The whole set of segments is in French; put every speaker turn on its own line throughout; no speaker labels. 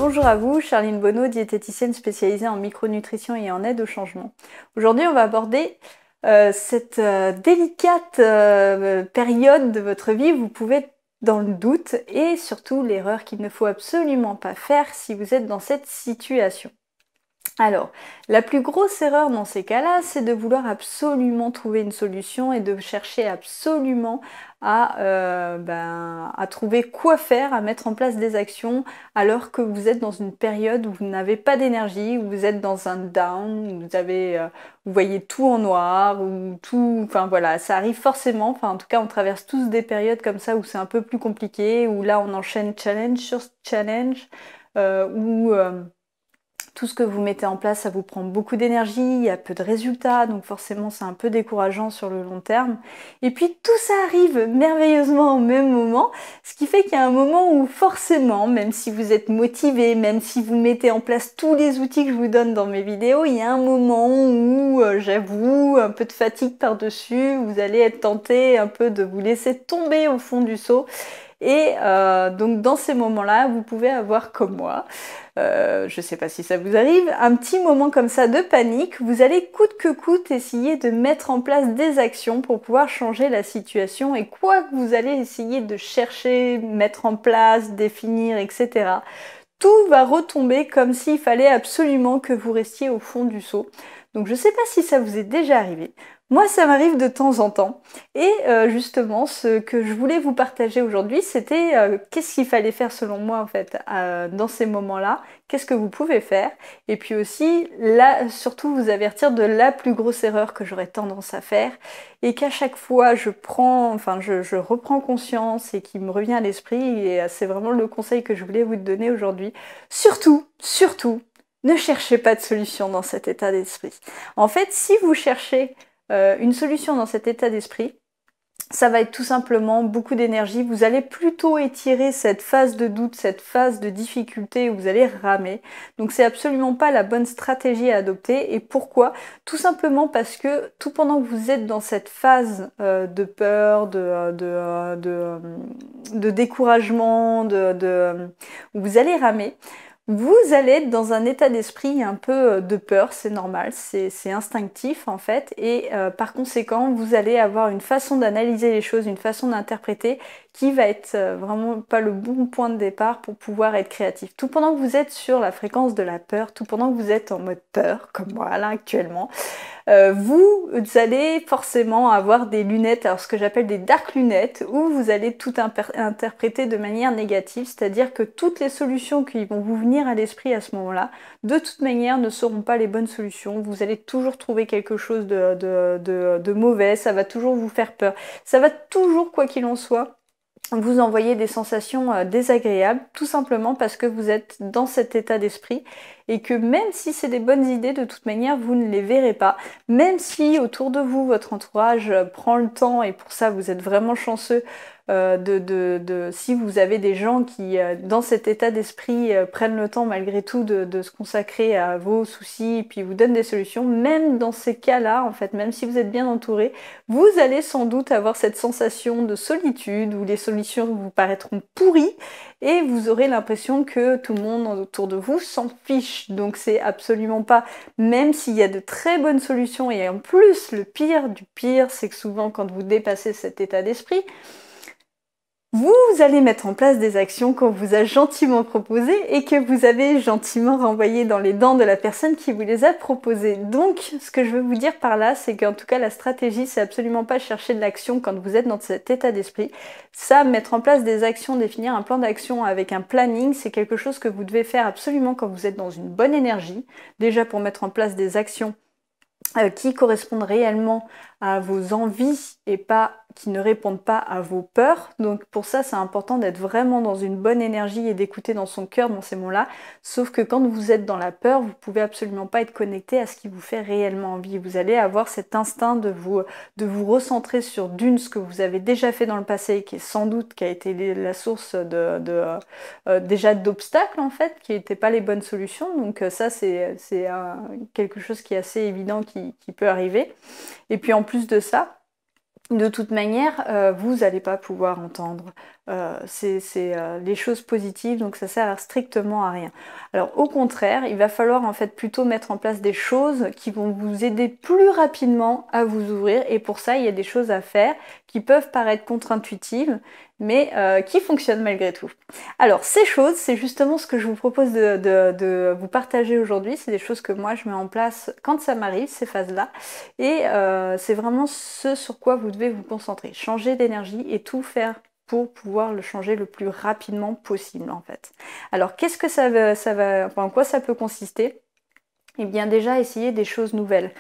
Bonjour à vous, Charline Bonneau, diététicienne spécialisée en micronutrition et en aide au changement. Aujourd'hui, on va aborder cette délicate période de votre vie où vous pouvez être dans le doute et surtout l'erreur qu'il ne faut absolument pas faire si vous êtes dans cette situation. Alors, la plus grosse erreur dans ces cas-là, c'est de vouloir absolument trouver une solution et de chercher absolument à trouver quoi faire, à mettre en place des actions, alors que vous êtes dans une période où vous n'avez pas d'énergie, où vous êtes dans un down, où vous voyez tout en noir, ou tout, enfin voilà, ça arrive forcément, enfin en tout cas on traverse tous des périodes comme ça où c'est un peu plus compliqué, où là on enchaîne challenge sur challenge, où tout ce que vous mettez en place, ça vous prend beaucoup d'énergie, il y a peu de résultats, donc forcément c'est un peu décourageant sur le long terme. Et puis tout ça arrive merveilleusement au même moment, ce qui fait qu'il y a un moment où forcément, même si vous êtes motivé, même si vous mettez en place tous les outils que je vous donne dans mes vidéos, il y a un moment où, j'avoue, un peu de fatigue par-dessus, vous allez être tenté un peu de vous laisser tomber au fond du seau. Et donc dans ces moments-là, vous pouvez avoir comme moi, je ne sais pas si ça vous arrive, un petit moment comme ça de panique. Vous allez coûte que coûte essayer de mettre en place des actions pour pouvoir changer la situation et quoi que vous allez essayer de chercher, mettre en place, définir, etc. Tout va retomber comme s'il fallait absolument que vous restiez au fond du seau. Donc je ne sais pas si ça vous est déjà arrivé. Moi, ça m'arrive de temps en temps. Et justement, ce que je voulais vous partager aujourd'hui, c'était qu'est-ce qu'il fallait faire selon moi, en fait, dans ces moments-là. Qu'est-ce que vous pouvez faire? Et puis aussi, là, surtout, vous avertir de la plus grosse erreur que j'aurais tendance à faire. Et qu'à chaque fois, je reprends conscience et qui me revient à l'esprit. Et c'est vraiment le conseil que je voulais vous donner aujourd'hui. Surtout, ne cherchez pas de solution dans cet état d'esprit. En fait, si vous cherchez une solution dans cet état d'esprit, ça va être tout simplement beaucoup d'énergie. Vous allez plutôt étirer cette phase de doute, cette phase de difficulté où vous allez ramer. Donc c'est absolument pas la bonne stratégie à adopter. Et pourquoi? Tout simplement parce que tout pendant que vous êtes dans cette phase de peur, de découragement, où vous allez ramer, vous allez être dans un état d'esprit un peu de peur, c'est normal, c'est instinctif en fait, et par conséquent, vous allez avoir une façon d'analyser les choses, une façon d'interpréter qui va être vraiment pas le bon point de départ pour pouvoir être créatif. Tout pendant que vous êtes sur la fréquence de la peur, tout pendant que vous êtes en mode peur, comme moi là actuellement, vous allez forcément avoir des lunettes, alors ce que j'appelle des dark lunettes, où vous allez tout interpréter de manière négative, c'est-à-dire que toutes les solutions qui vont vous venir à l'esprit à ce moment-là, de toute manière ne seront pas les bonnes solutions. Vous allez toujours trouver quelque chose de mauvais, ça va toujours vous faire peur. Ça va toujours, quoi qu'il en soit, vous envoyer des sensations désagréables, tout simplement parce que vous êtes dans cet état d'esprit et que même si c'est des bonnes idées, de toute manière, vous ne les verrez pas. Même si autour de vous, votre entourage prend le temps, et pour ça, vous êtes vraiment chanceux, si vous avez des gens qui, dans cet état d'esprit, prennent le temps malgré tout de se consacrer à vos soucis et puis vous donnent des solutions, même dans ces cas-là, en fait, même si vous êtes bien entouré, vous allez sans doute avoir cette sensation de solitude où les solutions vous paraîtront pourries et vous aurez l'impression que tout le monde autour de vous s'en fiche. Donc c'est absolument pas, même s'il y a de très bonnes solutions, et en plus le pire du pire, c'est que souvent quand vous dépassez cet état d'esprit, vous allez mettre en place des actions qu'on vous a gentiment proposées et que vous avez gentiment renvoyées dans les dents de la personne qui vous les a proposées. Donc, ce que je veux vous dire par là, c'est qu'en tout cas, la stratégie, c'est absolument pas chercher de l'action quand vous êtes dans cet état d'esprit. Ça, mettre en place des actions, définir un plan d'action avec un planning, c'est quelque chose que vous devez faire absolument quand vous êtes dans une bonne énergie. Déjà pour mettre en place des actions qui correspondent réellement à vos envies et pas qui ne répondent pas à vos peurs. Donc pour ça, c'est important d'être vraiment dans une bonne énergie et d'écouter dans son cœur dans ces moments-là. Sauf que quand vous êtes dans la peur, vous pouvez absolument pas être connecté à ce qui vous fait réellement envie. Vous allez avoir cet instinct de vous recentrer sur ce que vous avez déjà fait dans le passé, qui est sans doute qui a été la source déjà d'obstacles en fait, qui n'étaient pas les bonnes solutions. Donc ça, c'est quelque chose qui est assez évident qui peut arriver. Et puis en plus de ça, de toute manière, vous n'allez pas pouvoir entendre les choses positives, donc ça sert strictement à rien. Alors au contraire, il va falloir en fait plutôt mettre en place des choses qui vont vous aider plus rapidement à vous ouvrir, et pour ça, il y a des choses à faire qui peuvent paraître contre-intuitives, mais qui fonctionnent malgré tout. Alors ces choses, c'est justement ce que je vous propose de vous partager aujourd'hui, c'est des choses que moi je mets en place quand ça m'arrive, ces phases-là, et c'est vraiment ce sur quoi vous devez vous concentrer. Changer d'énergie et tout faire pour pouvoir le changer le plus rapidement possible en fait. Alors qu'est-ce que enfin, en quoi ça peut consister? Eh bien déjà essayer des choses nouvelles.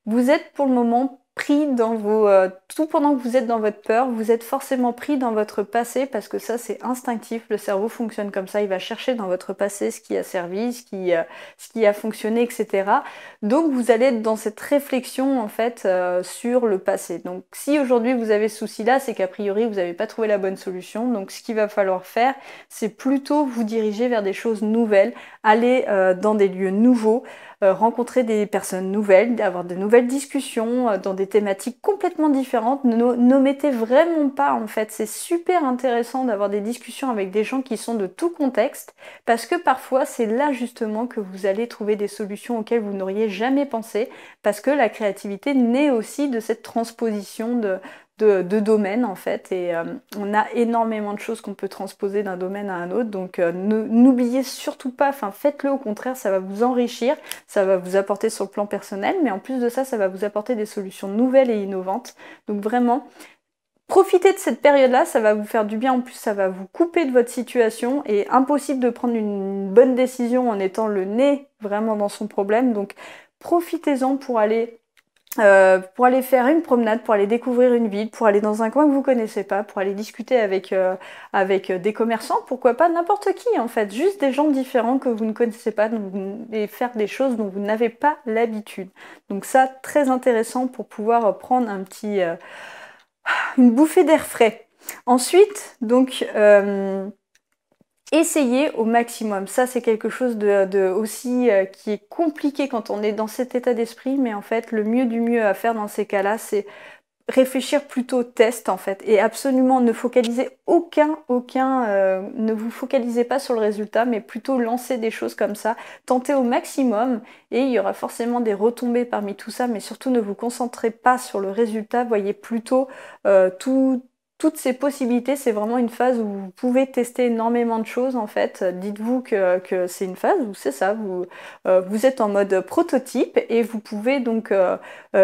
Vous êtes pour le moment pris dans tout pendant que vous êtes dans votre peur, vous êtes forcément pris dans votre passé parce que ça c'est instinctif, le cerveau fonctionne comme ça, il va chercher dans votre passé ce qui a servi, ce qui a fonctionné, etc. Donc vous allez être dans cette réflexion en fait sur le passé. Donc si aujourd'hui vous avez ce souci-là, c'est qu'a priori vous n'avez pas trouvé la bonne solution. Donc ce qu'il va falloir faire, c'est plutôt vous diriger vers des choses nouvelles, aller dans des lieux nouveaux, rencontrer des personnes nouvelles, avoir de nouvelles discussions dans des thématiques complètement différentes. N'omettez vraiment pas en fait, c'est super intéressant d'avoir des discussions avec des gens qui sont de tout contexte, parce que parfois c'est là justement que vous allez trouver des solutions auxquelles vous n'auriez jamais pensé, parce que la créativité naît aussi de cette transposition de domaines en fait, et on a énormément de choses qu'on peut transposer d'un domaine à un autre, donc n'oubliez surtout pas, enfin faites-le, au contraire ça va vous enrichir, ça va vous apporter sur le plan personnel, mais en plus de ça, ça va vous apporter des solutions nouvelles et innovantes, donc vraiment profitez de cette période-là, ça va vous faire du bien, en plus ça va vous couper de votre situation, et impossible de prendre une bonne décision en étant le nez vraiment dans son problème, donc profitez-en pour aller faire une promenade, pour aller découvrir une ville, pour aller dans un coin que vous connaissez pas, pour aller discuter avec des commerçants, pourquoi pas n'importe qui en fait, juste des gens différents que vous ne connaissez pas, et faire des choses dont vous n'avez pas l'habitude. Donc ça, très intéressant pour pouvoir prendre une bouffée d'air frais. Ensuite, donc, essayez au maximum. Ça, c'est quelque chose aussi qui est compliqué quand on est dans cet état d'esprit, mais en fait, le mieux du mieux à faire dans ces cas-là, c'est réfléchir plutôt au test en fait, et absolument ne focalisez ne vous focalisez pas sur le résultat, mais plutôt lancer des choses comme ça, tentez au maximum, et il y aura forcément des retombées parmi tout ça, mais surtout ne vous concentrez pas sur le résultat, voyez plutôt toutes ces possibilités. C'est vraiment une phase où vous pouvez tester énormément de choses en fait. Dites-vous que c'est une phase où c'est ça, vous êtes en mode prototype, et vous pouvez donc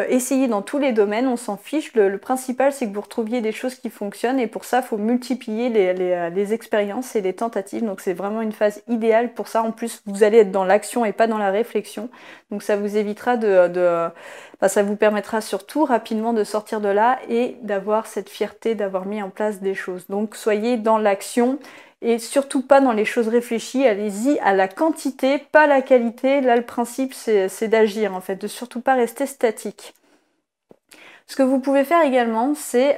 essayer dans tous les domaines, on s'en fiche. Le principal c'est que vous retrouviez des choses qui fonctionnent, et pour ça il faut multiplier les expériences et les tentatives. Donc c'est vraiment une phase idéale pour ça. En plus vous allez être dans l'action et pas dans la réflexion, donc ça vous évitera ça vous permettra surtout rapidement de sortir de là et d'avoir cette fierté d'avoir mis en place des choses. Donc soyez dans l'action et surtout pas dans les choses réfléchies, allez-y à la quantité, pas la qualité. Là le principe c'est d'agir en fait, de surtout pas rester statique. Ce que vous pouvez faire également, c'est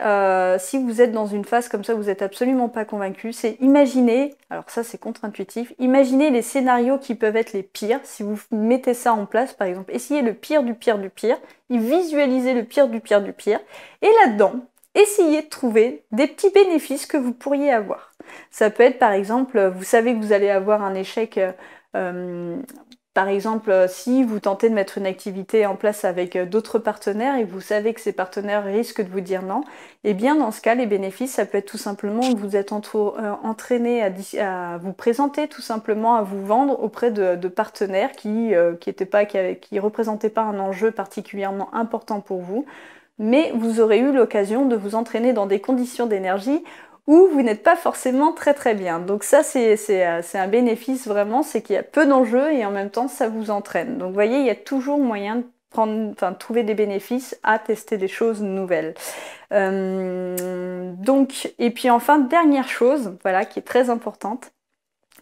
si vous êtes dans une phase comme ça, vous n'êtes absolument pas convaincu, c'est imaginer, alors ça c'est contre-intuitif, imaginez les scénarios qui peuvent être les pires. Si vous mettez ça en place, par exemple, essayez le pire du pire du pire, et visualisez le pire du pire du pire, et là-dedans, essayez de trouver des petits bénéfices que vous pourriez avoir. Ça peut être par exemple, vous savez que vous allez avoir un échec. Par exemple, si vous tentez de mettre une activité en place avec d'autres partenaires et vous savez que ces partenaires risquent de vous dire non, eh bien dans ce cas, les bénéfices, ça peut être tout simplement que vous êtes entraîné à vous présenter, tout simplement à vous vendre auprès de partenaires qui représentaient pas un enjeu particulièrement important pour vous, mais vous aurez eu l'occasion de vous entraîner dans des conditions d'énergie où vous n'êtes pas forcément très bien. Donc ça c'est un bénéfice vraiment, c'est qu'il y a peu d'enjeux et en même temps ça vous entraîne. Donc vous voyez, il y a toujours moyen de trouver des bénéfices à tester des choses nouvelles. Et puis enfin, dernière chose, voilà, qui est très importante,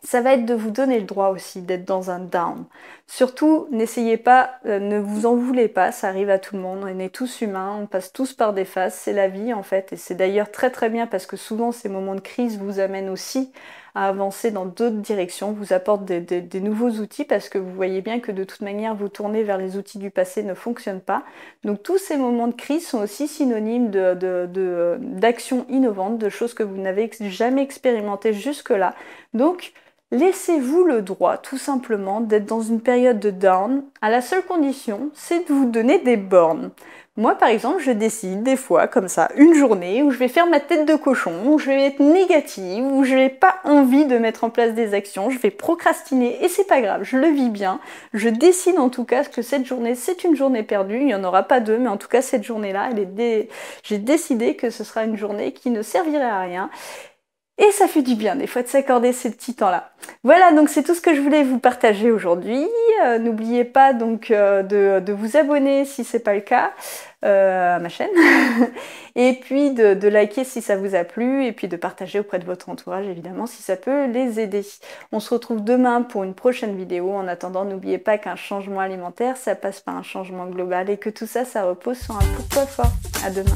ça va être de vous donner le droit aussi d'être dans un down. Surtout, n'essayez pas, ne vous en voulez pas, ça arrive à tout le monde, on est tous humains, on passe tous par des phases, c'est la vie en fait, et c'est d'ailleurs très bien parce que souvent ces moments de crise vous amènent aussi à avancer dans d'autres directions, vous apporte des nouveaux outils parce que vous voyez bien que de toute manière, vous tourner vers les outils du passé ne fonctionne pas. Donc tous ces moments de crise sont aussi synonymes d'actions innovantes, de choses que vous n'avez jamais expérimentées jusque-là. Donc, laissez-vous le droit, tout simplement, d'être dans une période de down, à la seule condition, c'est de vous donner des bornes. Moi, par exemple, je décide des fois, comme ça, une journée où je vais faire ma tête de cochon, où je vais être négative, où je n'ai pas envie de mettre en place des actions, je vais procrastiner, et c'est pas grave, je le vis bien. Je décide en tout cas que cette journée, c'est une journée perdue, il n'y en aura pas deux, mais en tout cas, cette journée-là, j'ai décidé que ce sera une journée qui ne servirait à rien. Et ça fait du bien des fois de s'accorder ces petits temps-là. Voilà, donc c'est tout ce que je voulais vous partager aujourd'hui. N'oubliez pas donc de vous abonner si c'est pas le cas à ma chaîne. Et puis de liker si ça vous a plu. Et puis de partager auprès de votre entourage évidemment si ça peut les aider. On se retrouve demain pour une prochaine vidéo. En attendant, n'oubliez pas qu'un changement alimentaire, ça passe par un changement global et que tout ça, ça repose sur un pourquoi fort. À demain.